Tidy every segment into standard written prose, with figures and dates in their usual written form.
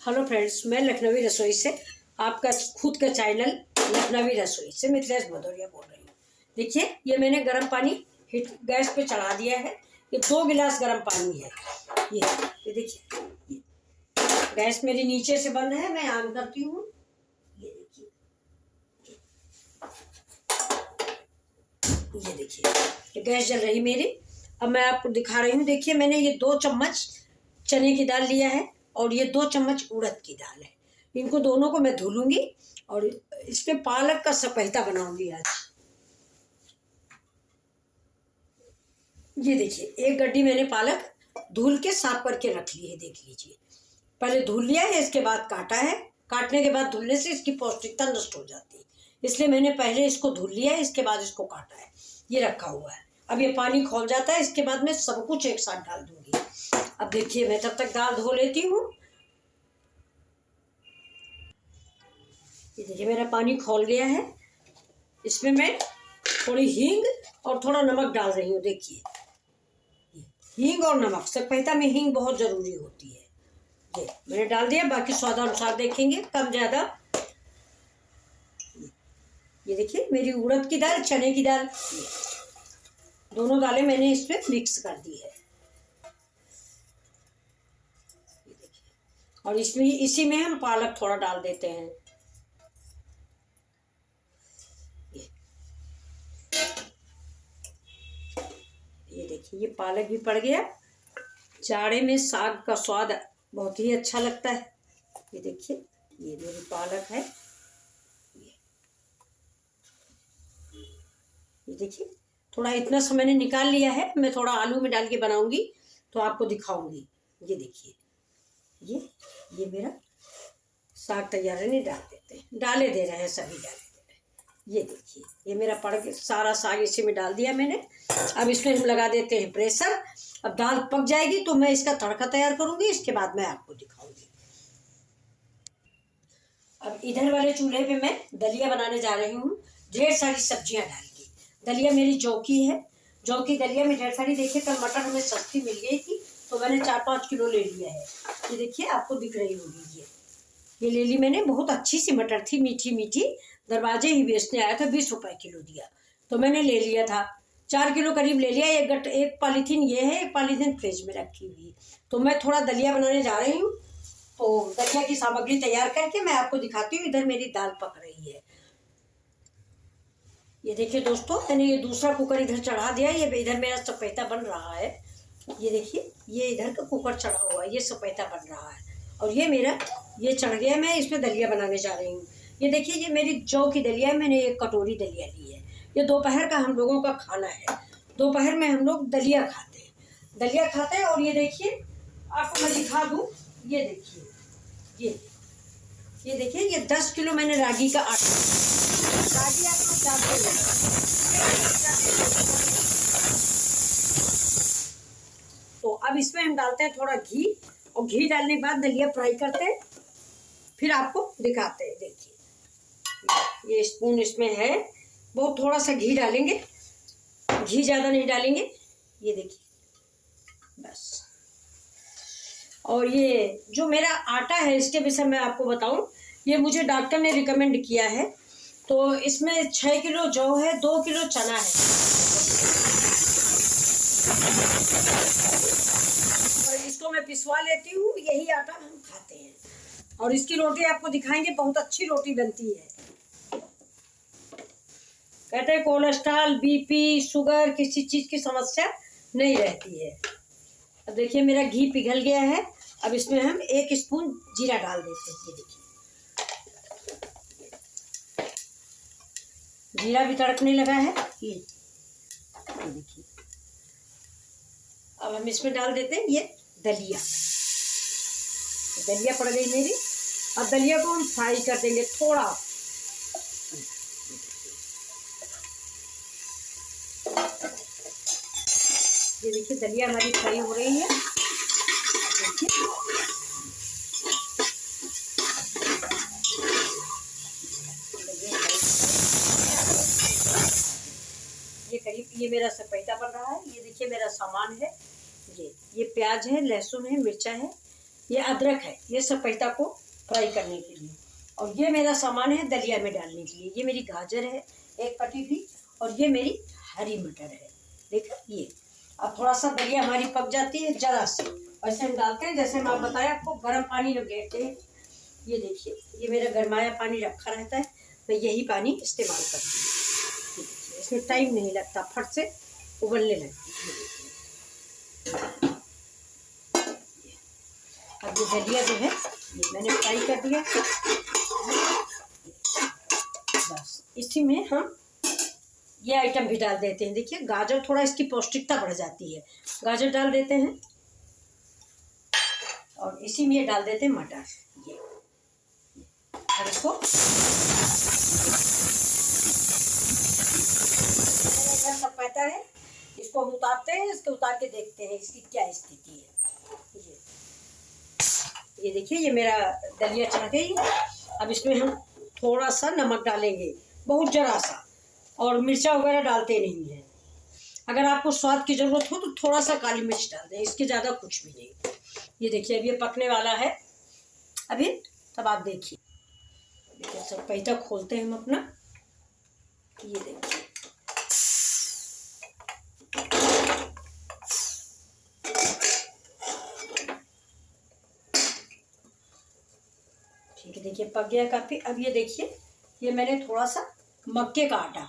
Hello friends, मैं लखनवी रसोई से आपका खुद का चैनल लखनवी रसोई से मिथिलेश भदौरिया बोल रही हूँ। देखिए, ये मैंने गर्म पानी हिट गैस पे चढ़ा दिया है। ये 2 गिलास गर्म पानी है। ये देखिए, ये गैस मेरी नीचे से बंद है। मैं ऑन करती हूँ। ये देखिए, ये गैस जल रही मेरी। अब मैं आपको दिखा रही हूँ। देखिए, मैंने ये 2 चम्मच चने की दाल लिया है और ये 2 चम्मच उड़द की दाल है। इनको दोनों को मैं धुलूंगी और इस पे पालक का सपेता बनाऊंगी आज। ये देखिए, एक गड्डी मैंने पालक धुल के साफ करके रख ली है। देख लीजिए, पहले धुल लिया है, इसके बाद काटा है। काटने के बाद धुलने से इसकी पौष्टिकता नष्ट हो जाती है, इसलिए मैंने पहले इसको धुल लिया है, इसके बाद इसको काटा है। ये रखा हुआ है। अब ये पानी खौल जाता है, इसके बाद मैं सब कुछ एक साथ डाल दूंगी। अब देखिए, मैं तब तक दाल धो लेती हूँ। ये देखिए, मेरा पानी खौल गया है। इसमें मैं थोड़ी हींग और थोड़ा नमक डाल रही हूँ। देखिए, हींग और नमक, सपेता में हींग बहुत ज़रूरी होती है। ये मैंने डाल दिया, बाकी स्वादानुसार देखेंगे कम ज़्यादा। ये देखिए, मेरी उड़द की दाल, चने की दाल, दोनों दालें मैंने इसमें मिक्स कर दी है। ये देखिए, और इसमें इसी में हम पालक थोड़ा डाल देते हैं। ये देखिए, ये पालक भी पड़ गया। जाड़े में साग का स्वाद बहुत ही अच्छा लगता है। ये देखिए, ये मेरी पालक है। ये देखिए, थोड़ा इतना सा मैंने निकाल लिया है। मैं थोड़ा आलू में डाल के बनाऊंगी तो आपको दिखाऊंगी। ये देखिए, ये मेरा साग तैयार है। नहीं डाल देते हैं, डाले दे रहे हैं, सभी डाले दे रहे हैं। ये देखिए, ये मेरा पड़ गया सारा साग, इसी में डाल दिया मैंने। अब इसमें हम लगा देते हैं प्रेशर। अब दाल पक जाएगी तो मैं इसका तड़का तैयार करूंगी, इसके बाद मैं आपको दिखाऊंगी। अब इधर वाले चूल्हे पे मैं दलिया बनाने जा रही हूँ। ढेर सारी सब्जियां डाल के। दलिया मेरी जौ की है। जौ की दलिया में ढेर सारी, देखिए कल मटर हमें सस्ती मिल गई थी तो मैंने 4-5 किलो ले लिया है। ये देखिए, आपको दिख रही होगी। ये ले ली मैंने। बहुत अच्छी सी मटर थी, मीठी मीठी। दरवाजे ही बेचने आया था, 20 रुपए किलो दिया तो मैंने ले लिया था। 4 किलो करीब ले लिया। एक पॉलीथीन ये है, एक पॉलीथीन फ्रिज में रखी हुई। तो मैं थोड़ा दलिया बनाने जा रही हूँ। तो दलिया की सामग्री तैयार करके मैं आपको दिखाती हूँ। इधर मेरी दाल पक रही है। ये देखिए दोस्तों, मैंने ये दूसरा कुकर इधर चढ़ा दिया। ये इधर मेरा सपेता बन रहा है। ये देखिए, ये इधर का कुकर चढ़ा हुआ है, ये सपेता बन रहा है। और ये मेरा ये चढ़ गया। मैं इसमें दलिया बनाने जा रही हूँ। ये देखिए, ये मेरी जौ की दलिया है। मैंने एक कटोरी दलिया ली है। ये दोपहर का हम लोगों का खाना है। दोपहर में हम लोग दलिया खाते हैं। और ये देखिए, आपको मैं दिखा दूँ। ये देखिए, ये देखिए, ये 10 किलो मैंने रागी का आटा। रागी आप लोग जानते हैं। तो अब इसमें हम डालते हैं थोड़ा घी, और घी डालने के बाद दलिया फ्राई करते हैं, फिर आपको दिखाते हैं। देखिए, ये स्पून इसमें है। बहुत थोड़ा सा घी डालेंगे, घी ज़्यादा नहीं डालेंगे। ये देखिए, बस। और ये जो मेरा आटा है, इसके विषय में आपको बताऊं, ये मुझे डॉक्टर ने रिकमेंड किया है। तो इसमें 6 किलो जौ है, 2 किलो चना है। और इसको मैं पिसवा लेती हूँ। यही आटा हम खाते हैं। और इसकी रोटी आपको दिखाएंगे, बहुत अच्छी रोटी बनती है। कहते हैं कोलेस्ट्रॉल, बीपी, शुगर, किसी चीज़ की समस्या नहीं रहती है। अब देखिए, मेरा घी पिघल गया है। अब इसमें हम 1 स्पून जीरा डाल देते हैं। ये देखिए, जीरा भी तड़कने लगा है। ये देखिए, अब हम इसमें डाल देते हैं ये दलिया। दलिया पड़ गई मेरी। अब दलिया को हम फ्राई कर देंगे थोड़ा। ये देखिए, दलिया हमारी फ्राई हो रही है। देखिए, ये करीब ये मेरा सपेटा बन रहा है। ये देखिए, मेरा सामान है। ये प्याज है, लहसुन है, मिर्चा है। ये अदरक है, ये सपेटा को फ्राई करने के लिए। और ये मेरा सामान है दलिया में डालने के लिए। ये मेरी गाजर है एक कटी हुई, और ये मेरी हरी मटर है। देखा ये। अब थोड़ा सा दलिया हमारी पक जाती है जरा सी, वैसे हम डालते हैं जैसे मैं बताया आपको, गर्म पानी में लेते हैं। ये देखिए, ये मेरा गरमाया पानी रखा रहता है, मैं यही पानी इस्तेमाल करती हूँ। ये देखिए, इसमें टाइम नहीं लगता, फट से उबलने लगती है। अब ये दलिया जो है ये मैंने फ्राई कर दिया। बस इसी में हम ये आइटम भी डाल देते हैं। देखिए गाजर, थोड़ा इसकी पौष्टिकता बढ़ जाती है, गाजर डाल देते हैं। और इसी में डाल देते हैं मटर। ये और इसको सब पता है, इसको हम उतारते हैं, इसको उतार के देखते हैं इसकी क्या स्थिति है। ये देखिए, ये मेरा दलिया चढ़ गई। अब इसमें हम थोड़ा सा नमक डालेंगे, बहुत जरा सा, और मिर्चा वगैरह डालते नहीं हैं। अगर आपको स्वाद की ज़रूरत हो तो थोड़ा सा काली मिर्च डाल दें, इसके ज़्यादा कुछ भी नहीं। ये देखिए अब ये पकने वाला है अभी, तब आप देखिए। देखिए सब पैसा खोलते हैं हम अपना। ये देखिए, ठीक है, देखिए पक गया काफ़ी। अब ये देखिए, ये मैंने थोड़ा सा मक्के का आटा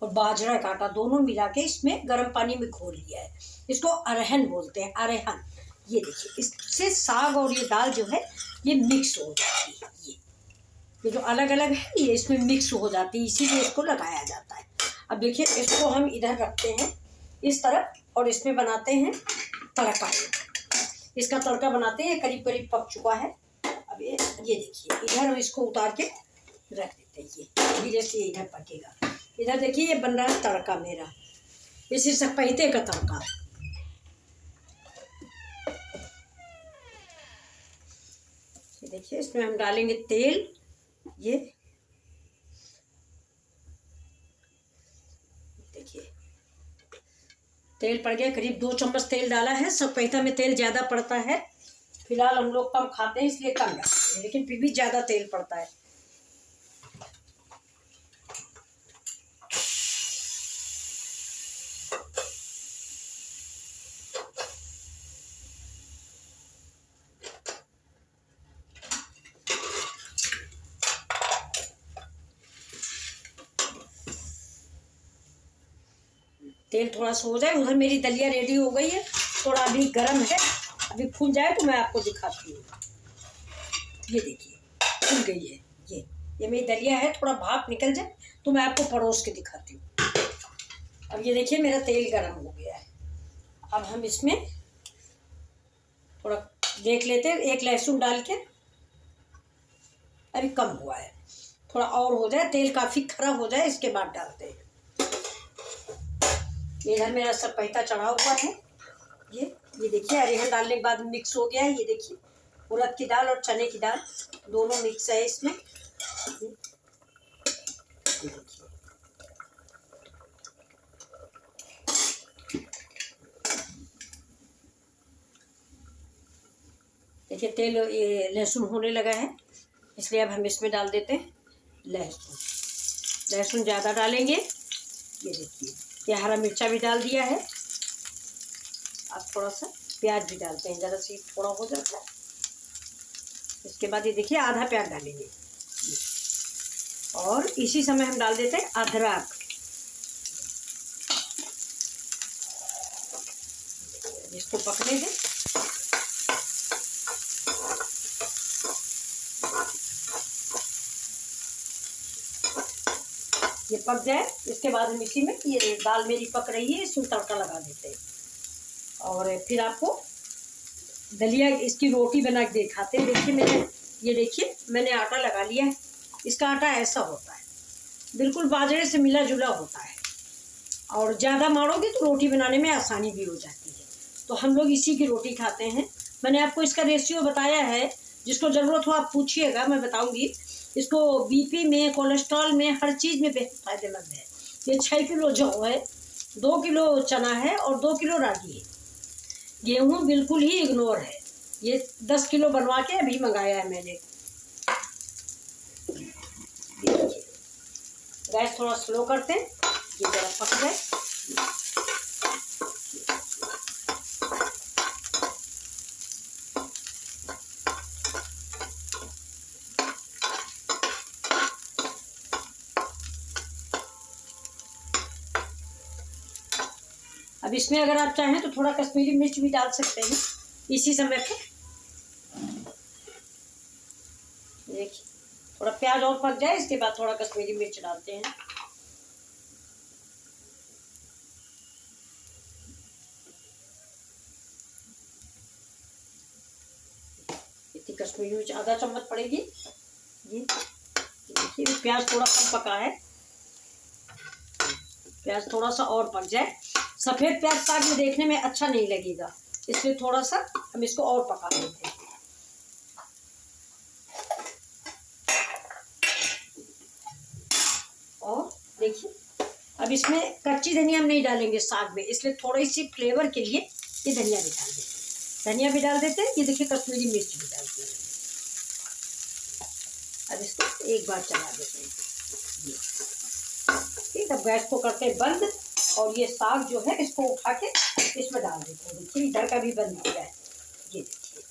और बाजरा का आटा दोनों मिला के इसमें गर्म पानी में घोल लिया है। इसको अरहन बोलते हैं, अरहन। ये देखिए, इससे साग और ये दाल जो है ये मिक्स हो जाती है। ये जो अलग अलग है ये इसमें मिक्स हो जाती है, इसीलिए इसको लगाया जाता है। अब देखिए, इसको हम इधर रखते हैं इस तरफ, और इसमें बनाते हैं तड़का। इसका तड़का बनाते हैं, करीब करीब पक चुका है। अब ये देखिए, इधर हम इसको उतार के रख देते हैं। ये धीरे से इधर पकेगा। इधर देखिए, ये बन रहा है तड़का मेरा, इसी सपेटे का तड़का। ये देखिए, इसमें हम डालेंगे तेल। ये देखिए, तेल पड़ गया, करीब 2 चम्मच तेल डाला है। सपेटा में तेल ज़्यादा पड़ता है, फिलहाल हम लोग कम खाते हैं इसलिए कम डालते हैं, लेकिन फिर भी ज़्यादा तेल पड़ता है। तेल थोड़ा सा हो जाए, उधर मेरी दलिया रेडी हो गई है। थोड़ा अभी गर्म है, अभी फूल जाए तो मैं आपको दिखाती हूँ। ये देखिए फूल गई है। ये मेरी दलिया है, थोड़ा भाप निकल जाए तो मैं आपको परोस के दिखाती हूँ। अब ये देखिए, मेरा तेल गर्म हो गया है। अब हम इसमें थोड़ा देख लेते हैं, एक लहसुन डाल के। अभी कम हुआ है, थोड़ा और हो जाए, तेल काफ़ी खरा हो जाए, इसके बाद डालते हैं। इधर मेरा सपेटा चढ़ा हुआ है। ये देखिए, अरहर डालने के बाद मिक्स हो गया है। ये देखिए, उड़द की दाल और चने की दाल दोनों मिक्स है इसमें। ये देखिए, तेल ये लहसुन होने लगा है, इसलिए अब हम इसमें डाल देते हैं लहसुन। लहसुन ज़्यादा डालेंगे। ये देखिए, ये हरा मिर्चा भी डाल दिया है। अब थोड़ा सा प्याज भी डालते हैं, ज़रा सी थोड़ा हो जाता है। इसके बाद ये देखिए, आधा प्याज डालेंगे, और इसी समय हम डाल देते हैं अदरक। इसको पकने दें। ये पक जाए, इसके बाद हम इसी में, ये दाल मेरी पक रही है, इसमें तड़का लगा देते हैं। और फिर आपको दलिया इसकी रोटी बना के दिखाते हैं। देखिए ये देखिए, मैंने आटा लगा लिया है। इसका आटा ऐसा होता है, बिल्कुल बाजरे से मिला जुला होता है, और ज़्यादा मारोगे तो रोटी बनाने में आसानी भी हो जाती है। तो हम लोग इसी की रोटी खाते हैं। मैंने आपको इसका रेशियो बताया है, जिसको ज़रूरत हो आप पूछिएगा, मैं बताऊंगी। इसको बीपी में, कोलेस्ट्रॉल में, हर चीज़ में बेहद फ़ायदेमंद है। ये 6 किलो जौ है, 2 किलो चना है, और 2 किलो रागी है। गेहूँ बिल्कुल ही इग्नोर है, ये 10 किलो बनवा के अभी मंगाया है मैंने। गैस थोड़ा स्लो करते हैं, ये जरा पक जाए। अब इसमें अगर आप चाहें तो थोड़ा कश्मीरी मिर्च भी डाल सकते हैं इसी समय पे। देखिए थोड़ा प्याज और पक जाए, इसके बाद थोड़ा कश्मीरी मिर्च डालते हैं। इतनी कश्मीरी मिर्च आधा चम्मच पड़ेगी। ये देखिए प्याज थोड़ा कम पका है, प्याज थोड़ा सा और पक जाए। सफ़ेद प्याज साग में देखने में अच्छा नहीं लगेगा, इसलिए थोड़ा सा हम इसको और पका लेते हैं। और देखिए अब इसमें कच्ची धनिया हम नहीं डालेंगे साग में, इसलिए थोड़ी सी फ्लेवर के लिए ये धनिया भी डाल देते हैं। धनिया भी डाल देते हैं, ये देखिए कश्मीरी मिर्च भी डालते हैं। अब इसको एक बार चला देते हैं। ठीक, अब गैस को करते हैं बंद और ये साग जो है इसको उठा के इसमें डाल देते हैं। देखिए इधर का भी बंद हो गया है। ये देखिए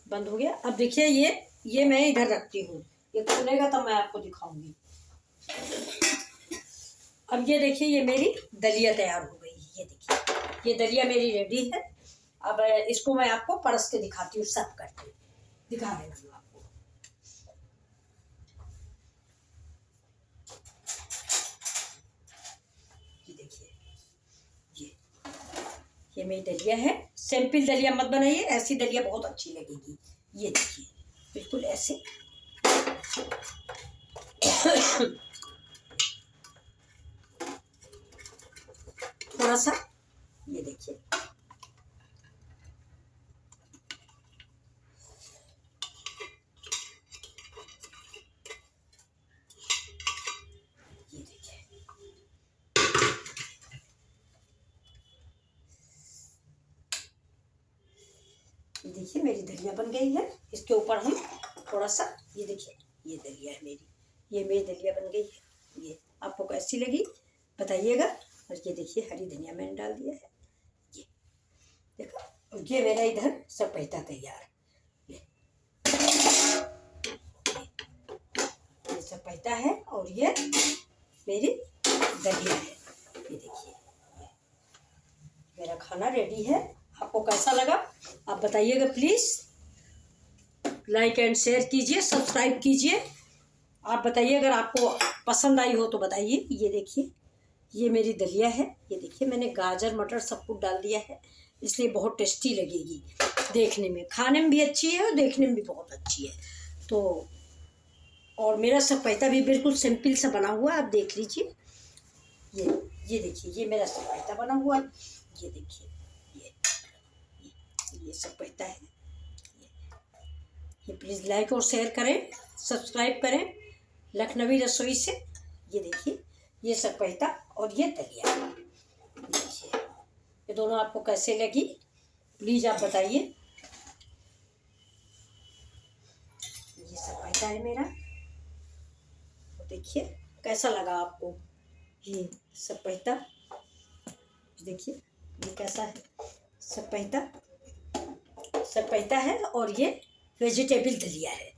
बंद हो गया। अब देखिए ये मैं इधर रखती हूँ, ये खुलेगा तब मैं आपको दिखाऊंगी। अब ये देखिए ये मेरी दलिया तैयार हो गई। ये देखिए ये दलिया मेरी रेडी है। अब इसको मैं आपको परस के दिखाती हूँ, सब करके दिखा रही हूँ आपको। ये देखिए ये मेरी दलिया है। सिंपल दलिया मत बनाइए, ऐसी दलिया बहुत अच्छी लगेगी। ये देखिए बिल्कुल ऐसे थोड़ा सा ये देखिए देखिए मेरी दलिया बन गई है। इसके ऊपर हम थोड़ा सा ये देखिए ये दलिया है मेरी, ये मेरी दलिया बन गई है। ये आपको कैसी लगी बताइएगा। और ये देखिए हरी धनिया मैंने डाल दिया है। ये देखो, और ये मेरा इधर सपेटा तैयार। ये सपेटा है और ये मेरी दलिया है। ये देखिए मेरा खाना रेडी है। आपको कैसा लगा आप बताइएगा प्लीज़। लाइक एंड शेयर कीजिए, सब्सक्राइब कीजिए। आप बताइए अगर आपको पसंद आई हो तो बताइए। ये देखिए ये मेरी दलिया है। ये देखिए मैंने गाजर मटर सब कुछ डाल दिया है, इसलिए बहुत टेस्टी लगेगी देखने में। खाने में भी अच्छी है और देखने में भी बहुत अच्छी है। तो और मेरा सपेटा भी बिल्कुल सिंपल सा बना हुआ है, आप देख लीजिए। ये देखिए ये मेरा सपेटा बना हुआ है। ये देखिए ये सपेटा है। ये प्लीज़ लाइक और शेयर करें, सब्सक्राइब करें लखनवी रसोई से। ये देखिए ये सपेटा और ये दलिया। देखिए ये दोनों आपको कैसे लगी प्लीज़ आप बताइए। ये सपेटा है मेरा, तो देखिए कैसा लगा आपको ये सपेटा। देखिए ये कैसा है सपेटा है और ये वेजिटेबल दलिया है।